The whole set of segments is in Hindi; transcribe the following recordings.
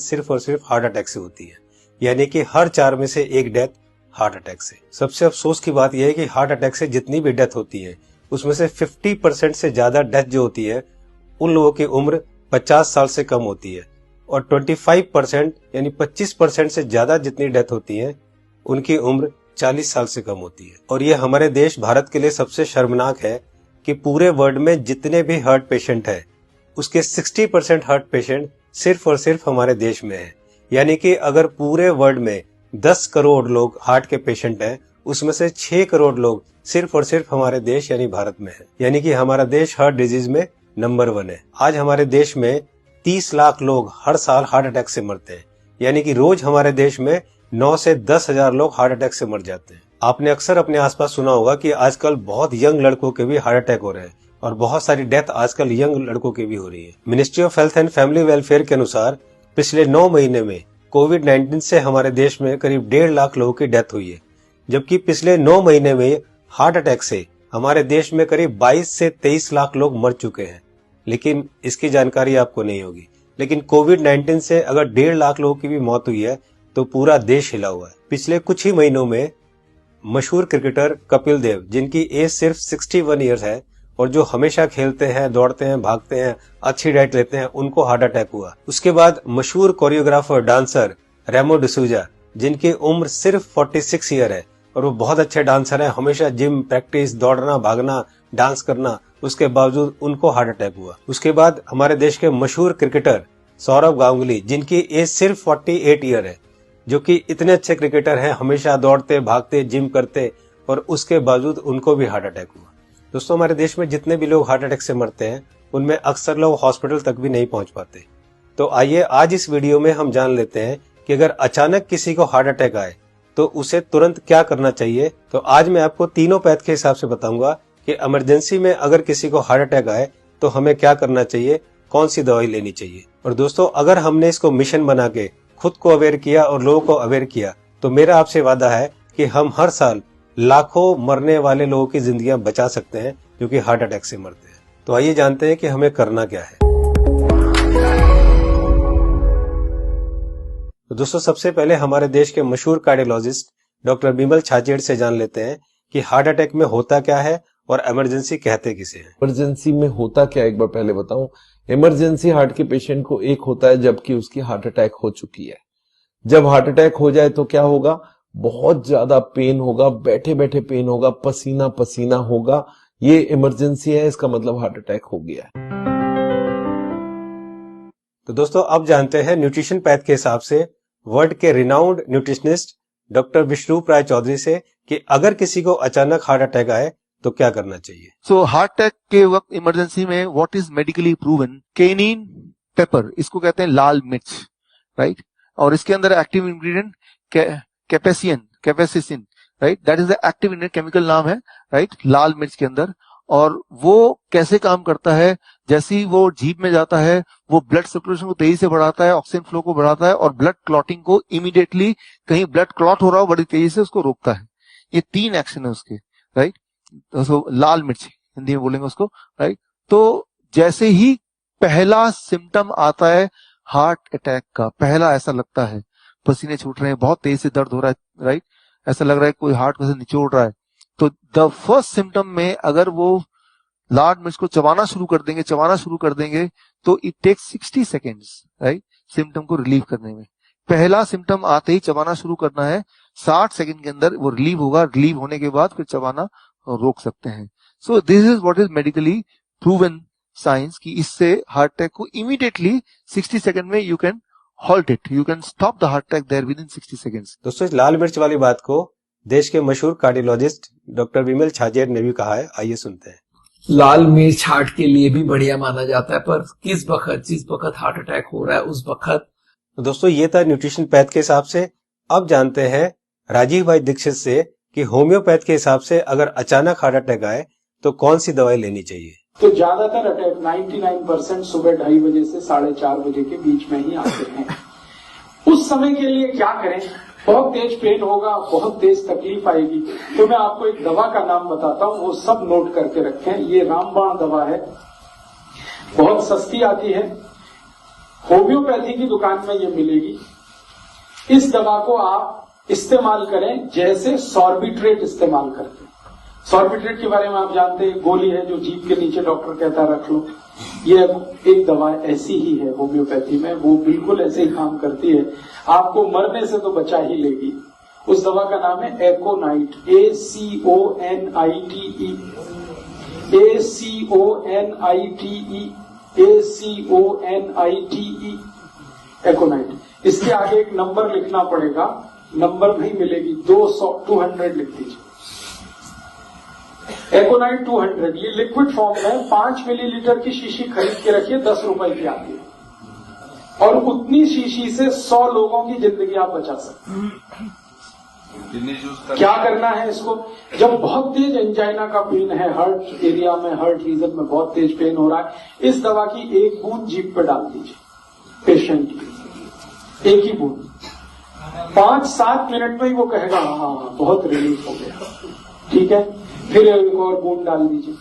सिर्फ और सिर्फ हार्ट अटैक से होती है, यानी कि हर 4 में से 1 डेथ हार्ट अटैक से। सबसे अफसोस की बात यह है कि हार्ट अटैक से जितनी भी डेथ होती है उसमें से 50% से ज्यादा डेथ जो होती है उन लोगों की उम्र 50 साल से कम होती है, और 25% यानी 25% से ज्यादा जितनी डेथ होती है उनकी उम्र 40 साल से कम होती है। और ये हमारे देश भारत के लिए सबसे शर्मनाक है कि पूरे वर्ल्ड में जितने भी हार्ट पेशेंट है उसके 60% हार्ट पेशेंट सिर्फ और सिर्फ हमारे देश में है। यानी कि अगर पूरे वर्ल्ड में 10 करोड़ लोग हार्ट के पेशेंट हैं, उसमें से 6 करोड़ लोग सिर्फ और सिर्फ हमारे देश यानी भारत में है। यानी कि हमारा देश हार्ट डिजीज में नंबर 1 है। आज हमारे देश में 30 लाख लोग हर साल हार्ट अटैक से मरते हैं, यानी कि रोज हमारे देश में 9 से 10 हजार लोग हार्ट अटैक से मर जाते हैं। आपने अक्सर अपने आसपास सुना होगा कि आजकल बहुत यंग लड़कों के भी हार्ट अटैक हो रहे हैं, और बहुत सारी डेथ आजकल यंग लड़कों की भी हो रही है। Ministry of health and family welfare के अनुसार पिछले 9 महीने में कोविड-19 से हमारे देश में करीब 1.5 लाख लोगों की डेथ हुई है, जबकि पिछले 9 महीने में हार्ट अटैक से हमारे देश में करीब 22 से 23 लाख लोग मर चुके हैं। लेकिन इसकी जानकारी आपको नहीं होगी, लेकिन कोविड-19 से अगर 1.5 लाख लोगों की भी मौत हुई है तो पूरा देश हिला हुआ है। पिछले कुछ ही महीनों में मशहूर क्रिकेटर कपिल देव, जिनकी एज सिर्फ 61 ईयर्स है और जो हमेशा खेलते हैं, दौड़ते हैं, भागते हैं, अच्छी डाइट लेते हैं, उनको हार्ट अटैक हुआ। उसके बाद मशहूर कोरियोग्राफर डांसर रेमो डिसूजा, जिनकी उम्र सिर्फ 46 ईयर है और वो बहुत अच्छे डांसर हैं, हमेशा जिम, प्रैक्टिस, दौड़ना, भागना, डांस करना, उसके बावजूद उनको हार्ट अटैक हुआ। उसके बाद हमारे देश के मशहूर क्रिकेटर सौरव गांगुली, जिनकी एज सिर्फ 48 ईयर है, जो कि इतने अच्छे क्रिकेटर हैं, हमेशा दौड़ते, भागते, जिम करते, और उसके बावजूद उनको भी हार्ट अटैक हुआ। दोस्तों, हमारे देश में जितने भी लोग हार्ट अटैक से मरते हैं उनमें अक्सर लोग हॉस्पिटल तक भी नहीं पहुंच पाते। तो आइए आज इस वीडियो में हम जान लेते हैं कि अगर अचानक किसी को हार्ट अटैक आए तो उसे तुरंत क्या करना चाहिए। तो आज मैं आपको तीनों पैथ के हिसाब से बताऊंगा कि इमरजेंसी में अगर किसी को हार्ट अटैक आए तो हमें क्या करना चाहिए, कौन सी दवाई लेनी चाहिए। और दोस्तों, अगर हमने इसको मिशन बना के खुद को अवेयर किया और लोगों को अवेयर किया तो मेरा आपसे वादा है कि हम हर साल लाखों मरने वाले लोगों की जिंदगियां बचा सकते हैं जो कि हार्ट अटैक से मरते हैं। तो आइए जानते हैं कि हमें करना क्या है। तो दोस्तों, सबसे पहले हमारे देश के मशहूर कार्डियोलॉजिस्ट डॉक्टर बिमल छाजेड़ से जान लेते हैं कि हार्ट अटैक में होता क्या है और इमरजेंसी कहते किसे हैं। इमरजेंसी में होता क्या, एक बार पहले बताऊं। इमरजेंसी हार्ट के पेशेंट को एक होता है जबकि उसकी हार्ट अटैक हो चुकी है। जब हार्ट अटैक हो जाए तो क्या होगा, बहुत ज्यादा पेन होगा, बैठे बैठे पेन होगा, पसीना पसीना होगा, ये इमरजेंसी है, इसका मतलब हार्ट अटैक हो गया है। तो दोस्तों, अब जानते हैं न्यूट्रिशन पैथ के हिसाब से वर्ल्ड के रिनाउंड न्यूट्रिशनिस्ट डॉक्टर विश्वरूप राय चौधरी से कि अगर किसी को अचानक हार्ट अटैक आए तो क्या करना चाहिए। सो हार्ट अटैक के वक्त इमरजेंसी में what is medically proven, cayenne pepper, इसको कहते हैं लाल मिर्च, राइट, और इसके अंदर active ingredient capsaicin, right, that is the active ingredient, chemical नाम है, राइट, लाल मिर्च के अंदर। और वो कैसे काम करता है, जैसे ही वो जीभ में जाता है वो ब्लड सर्कुलेशन को तेजी से बढ़ाता है, ऑक्सीजन फ्लो को बढ़ाता है और ब्लड क्लॉटिंग को इमीडिएटली, कहीं ब्लड क्लॉट हो रहा हो बड़ी तेजी से उसको रोकता है। ये 3 एक्शन है उसके, राइट। तो लाल मिर्च हिंदी में बोलेंगे उसको, राइट। तो जैसे ही पहला सिम्टम आता है हार्ट अटैक का, पहला ऐसा लगता है पसीने छूट रहे हैं, बहुत तेज से दर्द हो रहा है, राइट, ऐसा लग रहा है कोई हार्ट में से निचोड़ रहा है, तो द फर्स्ट सिम्टम में अगर वो लाल मिर्च को चबाना शुरू कर देंगे तो it takes 60 seconds, right, symptom को रिलीव करने में। पहला सिम्टम आते ही चबाना शुरू करना है, 60 सेकेंड के अंदर वो रिलीव होगा, रिलीव होने के बाद फिर चबाना रोक सकते हैं। So this is what is medically proven science कि इससे हार्ट अटैक को इमीडिएटली 60 सेकेंड में you can halt it, you can stop the heart attack there within 60 seconds. दोस्तों, इस लाल मिर्च वाली बात को देश के मशहूर कार्डियोलॉजिस्ट डॉक्टर बिमल छाजेड़ ने भी कहा है, आइए सुनते हैं। लाल मिर्च हार्ट के लिए भी बढ़िया माना जाता है, पर जिस वक्त हार्ट अटैक हो रहा है उस वक्त। तो दोस्तों, ये था न्यूट्रिशन पैथ के हिसाब से। अब जानते हैं राजीव भाई दीक्षित से कि होम्योपैथ के हिसाब से अगर अचानक हार्ट अटैक आए तो कौन सी दवाई लेनी चाहिए। तो ज्यादातर अटैक 99% सुबह 2:30 बजे से 4:30 बजे के बीच में ही आते हैं। उस समय के लिए क्या करें, बहुत तेज पेन होगा, बहुत तेज तकलीफ आएगी, तो मैं आपको एक दवा का नाम बताता हूं, वो सब नोट करके रखें। ये रामबाण दवा है, बहुत सस्ती आती है होम्योपैथी की दुकान में ये मिलेगी। इस दवा को आप इस्तेमाल करें जैसे सॉर्बिट्रेट इस्तेमाल करते हैं। सॉर्बिट्रेट के बारे में आप जानते हैं, गोली है जो जीभ के नीचे डॉक्टर कहता है रख लो। ये एक दवा ऐसी ही है होम्योपैथी में, वो बिल्कुल ऐसे ही काम करती है, आपको मरने से तो बचा ही लेगी। उस दवा का नाम है एकोनाइट, ACONITE, ACONITE, एकोनाइट। इसके आगे एक नंबर लिखना पड़ेगा, नंबर नहीं मिलेगी, 200 लिख दीजिए। एकोनाइट 200, ये लिक्विड फॉर्म में 5 मिलीलीटर की शीशी खरीद के रखिए, 10 रुपए की आती है, और उतनी शीशी से 100 लोगों की जिंदगी आप बचा सकते हैं। क्या करना है इसको? जब बहुत तेज एंजाइना का पेन है, हार्ट एरिया में, हार्ट रीजन में बहुत तेज पेन हो रहा है, इस दवा की एक बूंद जीभ पे डाल दीजिए पेशेंट की, एक ही बूंद। 5-7 मिनट में ही वो कहेगा हाँ बहुत रिलीफ हो गया, ठीक है। फिर एक और बूंद डाल दीजिए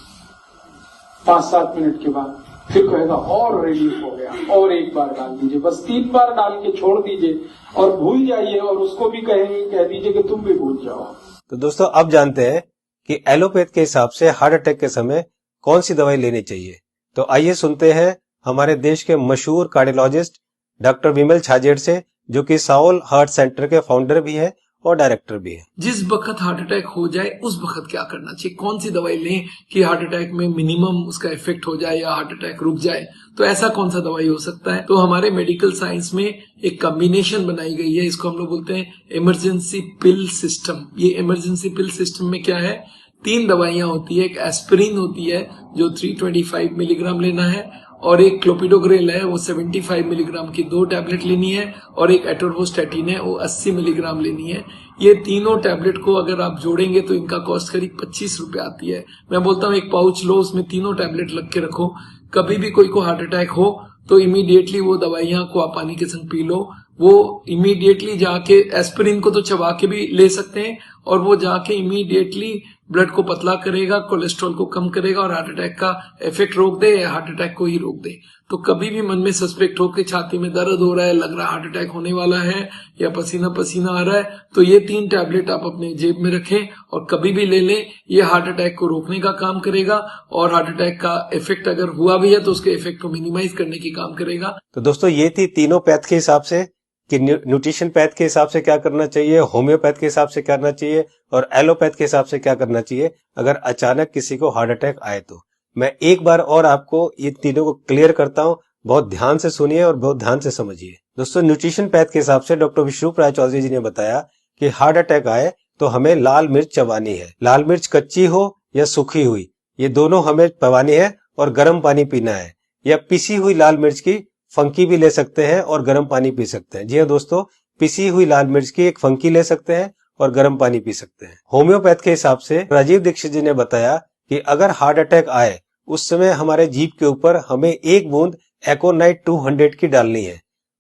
5-7 मिनट के बाद, फिर कहेगा और रिलीफ हो गया, और एक बार डाल दीजिए। बस 3 बार डाल के छोड़ दीजिए और भूल जाइए, और उसको भी कह दीजिए कि तुम भी भूल जाओ। तो दोस्तों अब जानते हैं कि एलोपैथ के हिसाब से हार्ट अटैक के समय कौन सी दवाई लेनी चाहिए। तो आइए सुनते हैं हमारे देश के मशहूर कार्डियोलॉजिस्ट डॉक्टर विमल छाजेड़ से, जो कि साउल हार्ट सेंटर के फाउंडर भी है और डायरेक्टर भी है। जिस वक्त हार्ट अटैक हो जाए उस वक्त क्या करना चाहिए, कौन सी दवाई लें कि हार्ट अटैक में मिनिमम उसका इफेक्ट हो जाए या हार्ट अटैक रुक जाए, तो ऐसा कौन सा दवाई हो सकता है। तो हमारे मेडिकल साइंस में एक कॉम्बिनेशन बनाई गई है, इसको हम लोग बोलते हैं इमरजेंसी पिल सिस्टम। ये इमरजेंसी पिल सिस्टम में क्या है, 3 दवाइयां होती है। एक एस्पिरिन होती है जो 325 मिलीग्राम लेना है, और एक क्लोपिडोग्रेल है वो 75 मिलीग्राम की 2 टैबलेट लेनी है, और एक एटोरवोस्टैटिन है वो 80 मिलीग्राम लेनी है। ये तीनों टैबलेट को अगर आप जोड़ेंगे तो इनका कॉस्ट करीब 25 रुपए आती है। मैं बोलता हूँ एक पाउच लो, उसमें तीनों टैबलेट लग के रखो, कभी भी कोई को हार्ट अटैक हो तो इमीडिएटली वो दवाइयां को आप पानी के संग पी लो। वो इमीडिएटली जाके एस्पिरिन को तो चबा के भी ले सकते हैं, और वो जाके इमीडिएटली ब्लड को पतला करेगा, कोलेस्ट्रॉल को कम करेगा, और हार्ट अटैक का इफेक्ट रोक दे या हार्ट अटैक को ही रोक दे। तो कभी भी मन में सस्पेक्ट हो कि छाती में दर्द हो रहा है, लग रहा है हार्ट अटैक होने वाला है, या पसीना पसीना आ रहा है, तो ये 3 टैबलेट आप अपने जेब में रखें और कभी भी ले लें। ये हार्ट अटैक को रोकने का काम करेगा, और हार्ट अटैक का इफेक्ट अगर हुआ भी है तो उसके इफेक्ट को मिनिमाइज करने की काम करेगा। तो दोस्तों ये थी तीनों पैथ के हिसाब से कि न्यूट्रिशन पैथ के हिसाब से क्या करना चाहिए, होम्योपैथ के हिसाब से क्या करना चाहिए, और एलोपैथ के हिसाब से क्या करना चाहिए अगर अचानक किसी को हार्ट अटैक आए। तो मैं एक बार और आपको ये तीनों को क्लियर करता हूं, बहुत ध्यान से सुनिए और बहुत ध्यान से समझिए। दोस्तों न्यूट्रिशन पैथ के हिसाब से डॉक्टर विश्वरूप राय चौधरी जी ने बताया कि हार्ट अटैक आए तो हमें लाल मिर्च चबानी है। लाल मिर्च कच्ची हो या सूखी हुई, ये दोनों हमें चबानी है, और गर्म पानी पीना है। या पिसी हुई लाल मिर्च की फंकी भी ले सकते हैं और गर्म पानी पी सकते हैं। जी हाँ दोस्तों, पिसी हुई लाल मिर्च की एक फंकी ले सकते हैं और गर्म पानी पी सकते हैं। होम्योपैथ के हिसाब से राजीव दीक्षित जी ने बताया कि अगर हार्ट अटैक आए उस समय हमारे जीभ के ऊपर हमें 1 बूंद एकोनाइट 200 की डालनी है,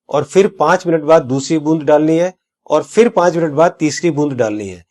और फिर 5 मिनट बाद दूसरी बूंद डालनी है, और फिर 5 मिनट बाद तीसरी बूंद डालनी है।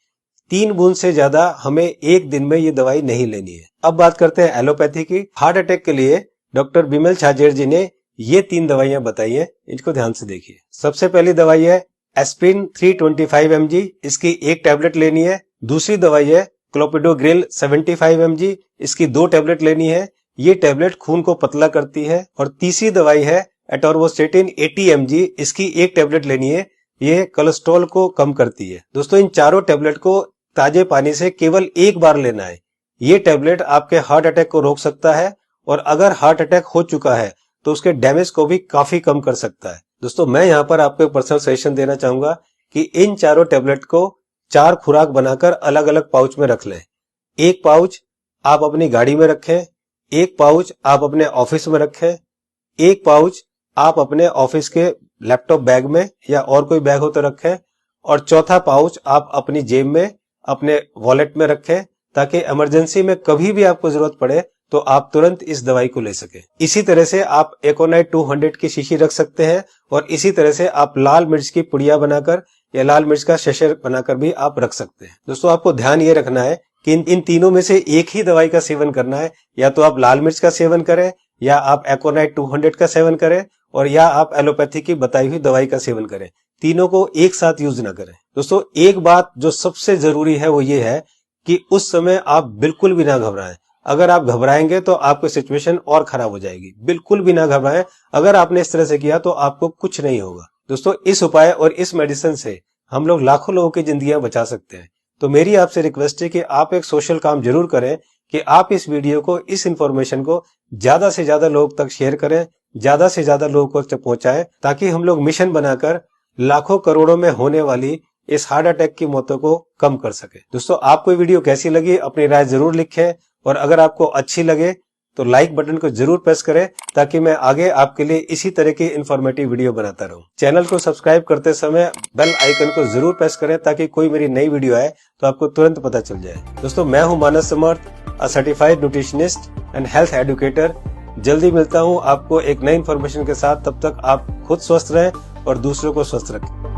3 बूंद से ज्यादा हमें एक दिन में ये दवाई नहीं लेनी है। अब बात करते हैं एलोपैथी की। हार्ट अटैक के लिए डॉक्टर विमल छाजेड़ जी ने ये 3 दवाइयां बताई है, इनको ध्यान से देखिए। सबसे पहली दवाई है एस्पिरिन 325 mg, इसकी 1 टैबलेट लेनी है। दूसरी दवाई है क्लोपिडोग्रेल 75 mg, इसकी 2 टैबलेट लेनी है। ये टैबलेट खून को पतला करती है। और तीसरी दवाई है एटोरवोस्टैटिन 80 mg, इसकी 1 टैबलेट लेनी है। ये कोलेस्ट्रॉल को कम करती है। दोस्तों इन चारों टैबलेट को ताजे पानी से केवल 1 बार लेना है। ये टैबलेट आपके हार्ट अटैक को रोक सकता है, और अगर हार्ट अटैक हो चुका है तो उसके डैमेज को भी काफी कम कर सकता है। दोस्तों मैं यहाँ पर आपको एक पर्सनल सजेशन देना चाहूंगा कि इन चारों टैबलेट को 4 खुराक बनाकर अलग अलग पाउच में रख लें। 1 पाउच आप अपनी गाड़ी में रखें, 1 पाउच आप अपने ऑफिस में रखें, 1 पाउच आप अपने ऑफिस के लैपटॉप बैग में या और कोई बैग हो तो रखें, और चौथा पाउच आप अपनी जेब में अपने वॉलेट में रखें, ताकि इमरजेंसी में कभी भी आपको जरूरत पड़े तो आप तुरंत इस दवाई को ले सके। इसी तरह से आप एकोनाइट 200 की शीशी रख सकते हैं, और इसी तरह से आप लाल मिर्च की पुड़िया बनाकर या लाल मिर्च का शशर बनाकर भी आप रख सकते हैं। दोस्तों आपको ध्यान ये रखना है कि इन तीनों में से एक ही दवाई का सेवन करना है। या तो आप लाल मिर्च का सेवन करें, या आप एकोनाइट 200 का सेवन करें, और या आप एलोपैथी की बताई हुई दवाई का सेवन करें। तीनों को एक साथ यूज ना करें। दोस्तों, एक बात जो सबसे जरूरी है वो ये है कि उस समय आप बिल्कुल भी ना घबराएं। अगर आप घबराएंगे तो आपकी सिचुएशन और खराब हो जाएगी। बिल्कुल भी ना घबराएं। अगर आपने इस तरह से किया तो आपको कुछ नहीं होगा। दोस्तों, इस उपाय और इस मेडिसिन से हम लोग लाखों लोगों की जिंदगियां बचा सकते हैं। तो मेरी आपसे रिक्वेस्ट है कि आप एक सोशल काम जरूर करें कि आप इस वीडियो को, इस इंफॉर्मेशन को ज्यादा से ज्यादा लोग तक शेयर करें, ज्यादा से ज्यादा लोगों तक पहुंचाएं, ताकि हम लोग मिशन बनाकर लाखों करोड़ों में होने वाली इस हार्ट अटैक की मौतों को कम कर सके। दोस्तों, आपको ये वीडियो कैसी लगी अपनी राय जरूर लिखें, और अगर आपको अच्छी लगे तो लाइक बटन को जरूर प्रेस करें, ताकि मैं आगे आपके लिए इसी तरह की इंफॉर्मेटिव वीडियो बनाता रहूं। चैनल को सब्सक्राइब करते समय बेल आइकन को जरूर प्रेस करें, ताकि कोई मेरी नई वीडियो आए तो आपको तुरंत पता चल जाए। दोस्तों, मैं हूं Manas Samarth, a certified nutritionist and health educator. जल्दी मिलता हूं आपको एक नई इंफॉर्मेशन के साथ। तब तक आप खुद स्वस्थ रहें और दूसरों को स्वस्थ रखें।